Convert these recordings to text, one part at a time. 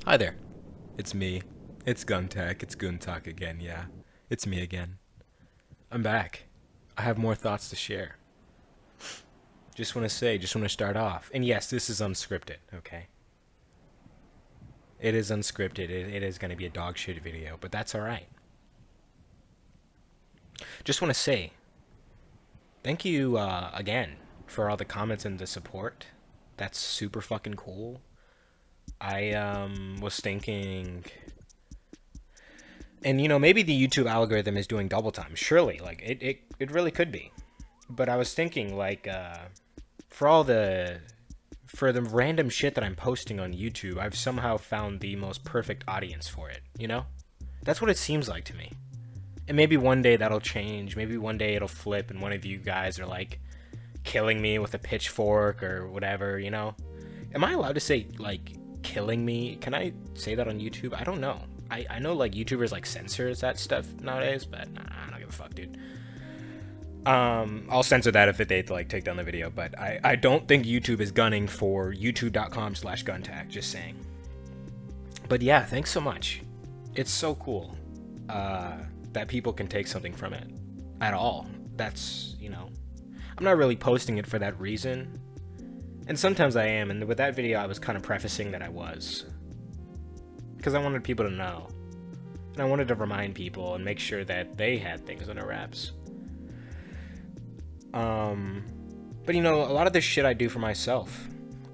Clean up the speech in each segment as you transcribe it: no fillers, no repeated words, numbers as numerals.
Hi there. It's me. It's Guntak. It's Guntak again, yeah. It's me again. I'm back. I have more thoughts to share. Just want to start off. And yes, this is unscripted, okay? It is unscripted. It is going to be a dog shit video, but that's alright. Just want to say, thank you again for all the comments and the support. That's super fucking cool. I was thinking, and maybe the YouTube algorithm is doing double time. Surely, like it really could be. But I was thinking, like, for all the for the random shit that I'm posting on YouTube, I've somehow found the most perfect audience for it. That's what it seems like to me. And maybe one day that'll change. Maybe one day it'll flip, and one of you guys are like killing me with a pitchfork or whatever. Am I allowed to say like killing me? Can I say that on YouTube? I don't know. I know like YouTubers like censors that stuff nowadays, but I don't give a fuck, dude. I'll censor that if they like take down the video, but I don't think YouTube is gunning for youtube.com/guntack, just saying. But yeah, thanks so much. It's so cool that people can take something from it at all. I'm not really posting it for that reason. And sometimes I am, and with that video I was kind of prefacing that I was. Because I wanted people to know. And I wanted to remind people and make sure that they had things on their wraps. But a lot of this shit I do for myself.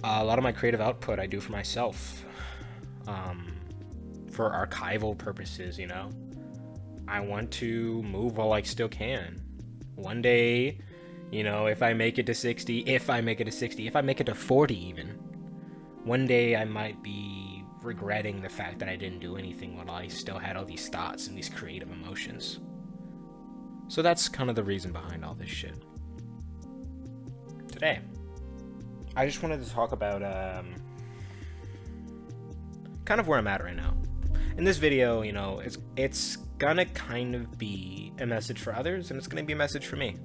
A lot of my creative output I do for myself. For archival purposes, I want to move while I still can. One day, if I make it to 60, if I make it to 40 even, one day I might be regretting the fact that I didn't do anything while I still had all these thoughts and these creative emotions. So that's kind of the reason behind all this shit. Today, I just wanted to talk about kind of where I'm at right now. In this video, it's gonna kind of be a message for others, and it's gonna be a message for me.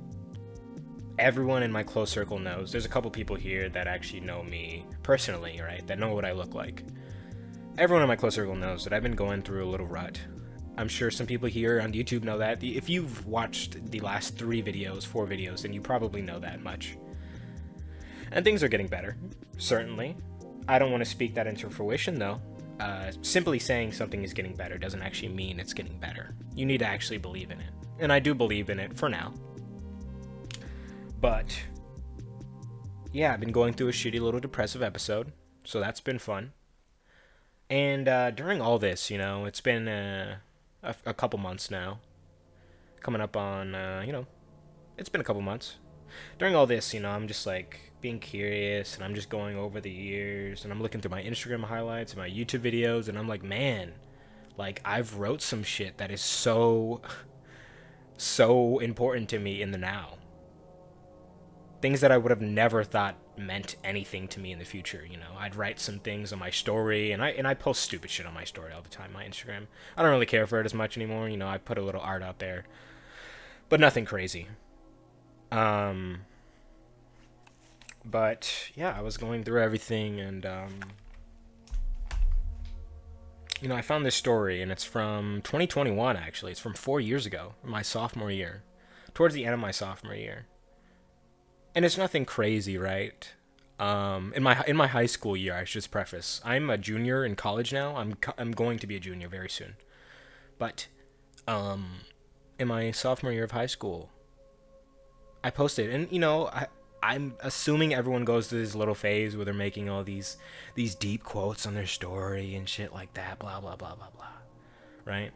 Everyone in my close circle knows. There's a couple people here that actually know me personally, right? That know what I look like. Everyone in my close circle knows that I've been going through a little rut. I'm sure some people here on YouTube know that. If you've watched the last 4 videos, then you probably know that much. And things are getting better, certainly. I don't want to speak that into fruition, though. Simply saying something is getting better doesn't actually mean it's getting better. You need to actually believe in it. And I do believe in it for now. But, yeah, I've been going through a shitty little depressive episode, so that's been fun. And during all this, it's been a couple months now. Coming up on, it's been a couple months. During all this, I'm just like being curious, and I'm just going over the years, and I'm looking through my Instagram highlights and my YouTube videos, and I'm like, man, like I've wrote some shit that is so important to me in the now. Things that I would have never thought meant anything to me in the future. I'd write some things on my story, and I post stupid shit on my story all the time, my Instagram. I don't really care for it as much anymore. I put a little art out there, but nothing crazy. But yeah, I was going through everything, and I found this story, and it's from 2021. Actually, it's from 4 years ago, my sophomore year, towards the end of my sophomore year. And it's nothing crazy, right? In my high school year, I should just preface, I'm a junior in college now. I'm going to be a junior very soon. But in my sophomore year of high school, I posted, and I'm assuming everyone goes through this little phase where they're making all these deep quotes on their story and shit like that, blah blah blah blah blah, right?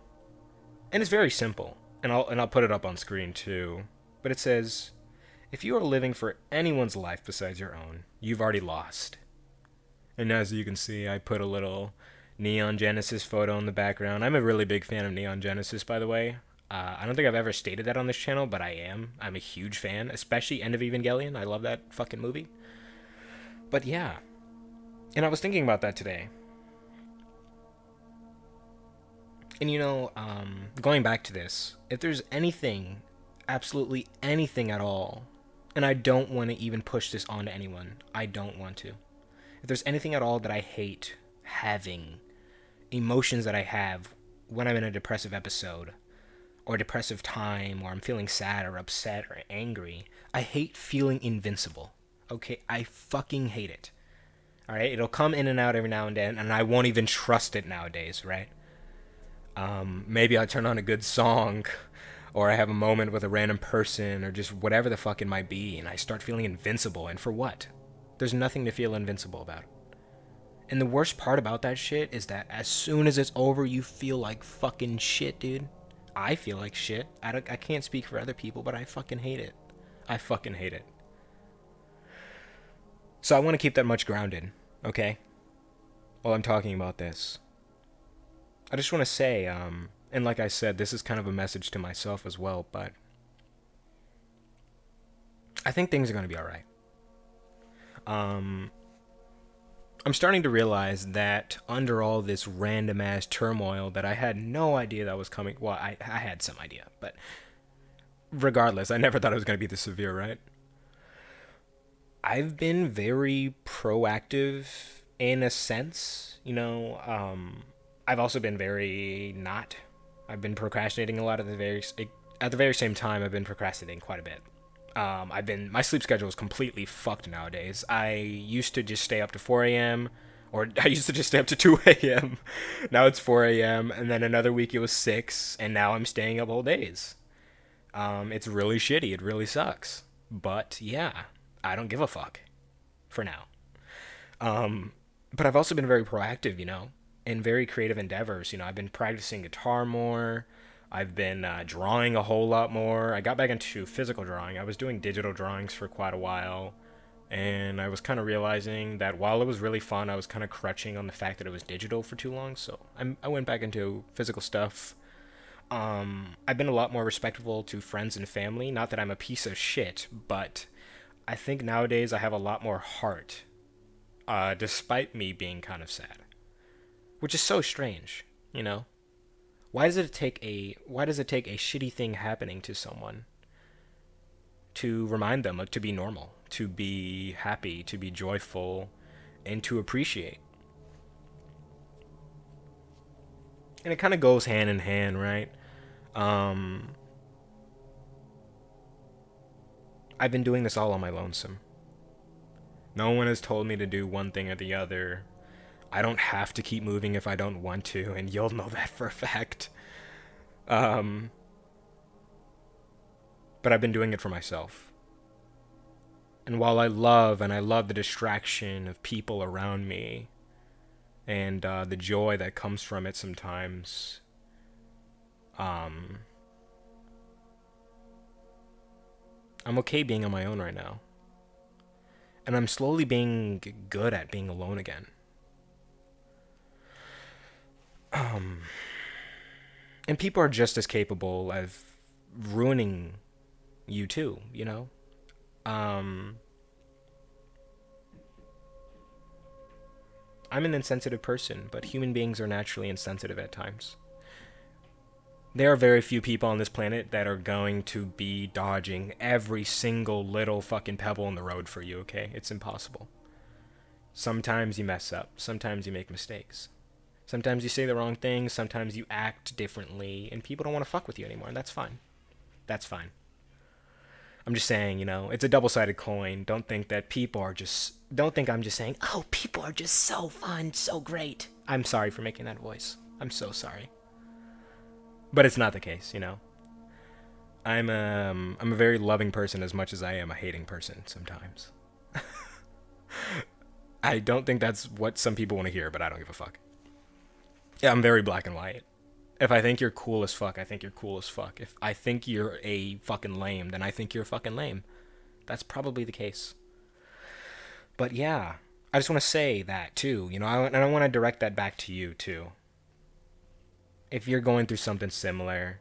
And it's very simple, and I'll put it up on screen too. But it says, if you are living for anyone's life besides your own, you've already lost. And as you can see, I put a little Neon Genesis photo in the background. I'm a really big fan of Neon Genesis, by the way. I don't think I've ever stated that on this channel, but I am. I'm a huge fan, especially End of Evangelion. I love that fucking movie. But yeah. And I was thinking about that today. And going back to this, if there's anything, absolutely anything at all, and I don't want to even push this on to anyone. I don't want to. If there's anything at all that I hate having, emotions that I have when I'm in a depressive episode or depressive time, or I'm feeling sad or upset or angry. I hate feeling invincible. Okay, I fucking hate it. All right, it'll come in and out every now and then, and I won't even trust it nowadays, right? Maybe I'll turn on a good song, or I have a moment with a random person, or just whatever the fuck it might be, and I start feeling invincible. And for what? There's nothing to feel invincible about. And the worst part about that shit is that as soon as it's over, you feel like fucking shit, dude. I feel like shit. I can't speak for other people, but I fucking hate it. I fucking hate it. So I want to keep that much grounded, okay? While I'm talking about this. I just want to say, and like I said, this is kind of a message to myself as well, but I think things are going to be alright. I'm starting to realize that under all this random ass turmoil that I had no idea that was coming. Well, I had some idea, but regardless, I never thought it was going to be this severe, right? I've been very proactive in a sense, you know. I've also been very not. I've been procrastinating a lot at the very same time. I've been procrastinating quite a bit. My sleep schedule is completely fucked nowadays. I used to just stay up to 4 a.m. or I used to just stay up to 2 a.m. Now it's 4 a.m. and then another week it was 6, and now I'm staying up whole days. It's really shitty. It really sucks. But yeah, I don't give a fuck for now. But I've also been very proactive, you know, in very creative endeavors. You know, I've been practicing guitar more. I've been drawing a whole lot more. I got back into physical drawing. I was doing digital drawings for quite a while. And I was kind of realizing that while it was really fun, I was kind of crutching on the fact that it was digital for too long. So I went back into physical stuff. I've been a lot more respectful to friends and family. Not that I'm a piece of shit, but I think nowadays I have a lot more heart, despite me being kind of sad, which is so strange, you know. Why does it take a shitty thing happening to someone to remind them to be normal, to be happy, to be joyful, and to appreciate? And it kind of goes hand in hand, right? Um, I've been doing this all on my lonesome. No one has told me to do one thing or the other. I don't have to keep moving if I don't want to, and you'll know that for a fact. Um, but I've been doing it for myself. And while I love the distraction of people around me and the joy that comes from it sometimes, um, I'm okay being on my own right now. And I'm slowly being good at being alone again. And people are just as capable of ruining you too, you know? I'm an insensitive person, but human beings are naturally insensitive at times. There are very few people on this planet that are going to be dodging every single little fucking pebble in the road for you, okay? It's impossible. Sometimes you mess up. Sometimes you make mistakes. Sometimes you say the wrong thing. Sometimes you act differently, and people don't want to fuck with you anymore, and that's fine. That's fine. I'm just saying, you know, it's a double-sided coin. Don't think I'm just saying, oh, people are just so fun, so great. I'm sorry for making that voice. I'm so sorry. But it's not the case, you know. I'm a very loving person as much as I am a hating person sometimes. I don't think that's what some people want to hear, but I don't give a fuck. Yeah, I'm very black and white. If I think you're cool as fuck, I think you're cool as fuck. If I think you're a fucking lame, then I think you're fucking lame. That's probably the case. But yeah, I just want to say that too, you know, and I want to direct that back to you too. If you're going through something similar,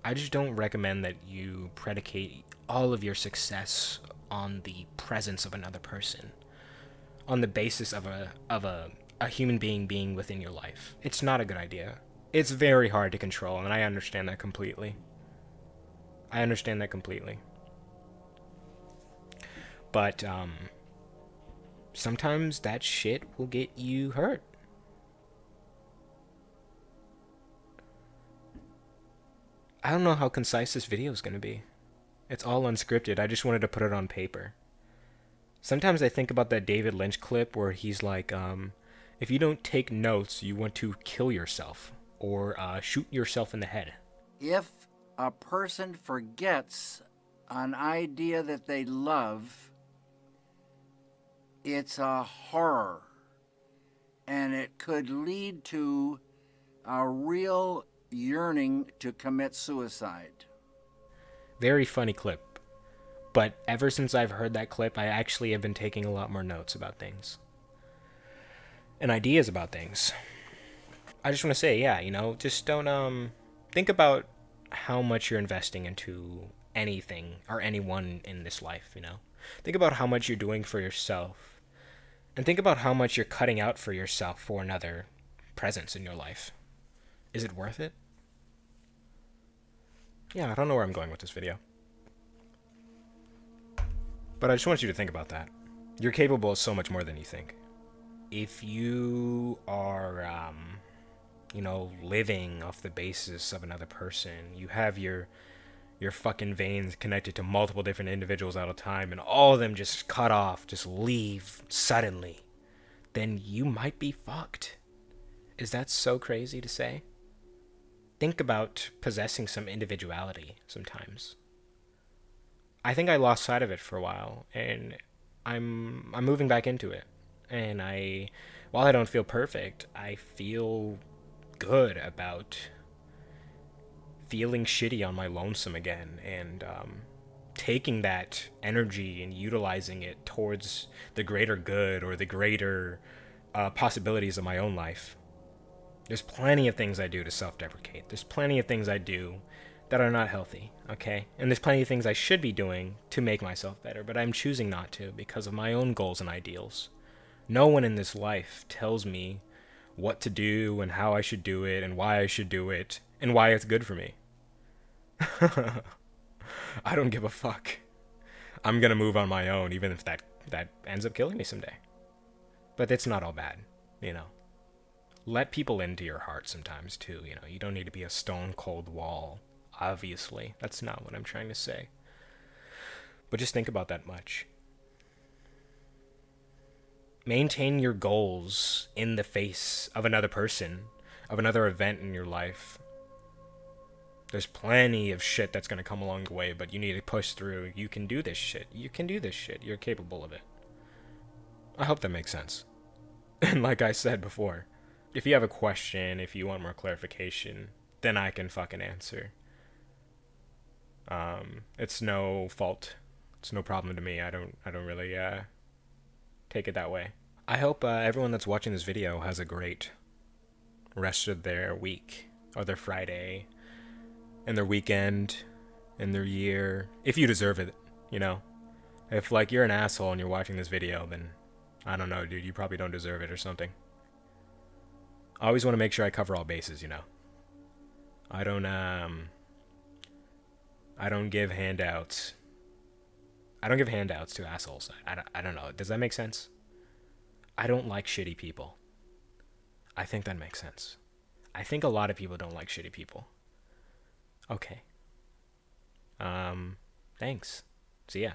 I just don't recommend that you predicate all of your success on the presence of another person, on the basis of a human being within your life. It's not a good idea. It's very hard to control, and I understand that completely. I understand that completely. But sometimes that shit will get you hurt. I don't know how concise this video is going to be. It's all unscripted. I just wanted to put it on paper. Sometimes I think about that David Lynch clip where he's like, if you don't take notes, you want to kill yourself or shoot yourself in the head. If a person forgets an idea that they love, it's a horror. And it could lead to a real yearning to commit suicide. Very funny clip. But ever since I've heard that clip, I actually have been taking a lot more notes about things. And ideas about things. I just want to say, yeah, just don't, think about how much you're investing into anything or anyone in this life. Think about how much you're doing for yourself. And think about how much you're cutting out for yourself for another presence in your life. Is it worth it? Yeah, I don't know where I'm going with this video. But I just want you to think about that. You're capable of so much more than you think. If you are, living off the basis of another person, you have your fucking veins connected to multiple different individuals at a time, and all of them just cut off, just leave suddenly, then you might be fucked. Is that so crazy to say? Think about possessing some individuality sometimes. I think I lost sight of it for a while, and I'm moving back into it. And while I don't feel perfect, I feel good about feeling shitty on my lonesome again, and taking that energy and utilizing it towards the greater good or the greater possibilities of my own life. There's plenty of things I do to self-deprecate. There's plenty of things I do that are not healthy, okay? And there's plenty of things I should be doing to make myself better, but I'm choosing not to because of my own goals and ideals. No one in this life tells me what to do and how I should do it and why I should do it and why it's good for me. I don't give a fuck. I'm gonna move on my own, even if that ends up killing me someday. But it's not all bad. Let people into your heart sometimes too. You don't need to be a stone cold wall. Obviously, that's not what I'm trying to say. But just think about that much. Maintain your goals in the face of another person, of another event in your life. There's plenty of shit that's going to come along the way, but you need to push through. You can do this shit. You can do this shit. You're capable of it. I hope that makes sense. And like I said before, if you have a question, if you want more clarification, then I can fucking answer. It's no fault. It's no problem to me. I don't really take it that way. I hope everyone that's watching this video has a great rest of their week, or their Friday, and their weekend, and their year, if you deserve it. If you're an asshole and you're watching this video, then I don't know, dude, you probably don't deserve it or something. I always want to make sure I cover all bases. I don't give handouts. I don't give handouts to assholes. I don't know. Does that make sense? I don't like shitty people. I think that makes sense. I think a lot of people don't like shitty people. Okay. Thanks. See ya.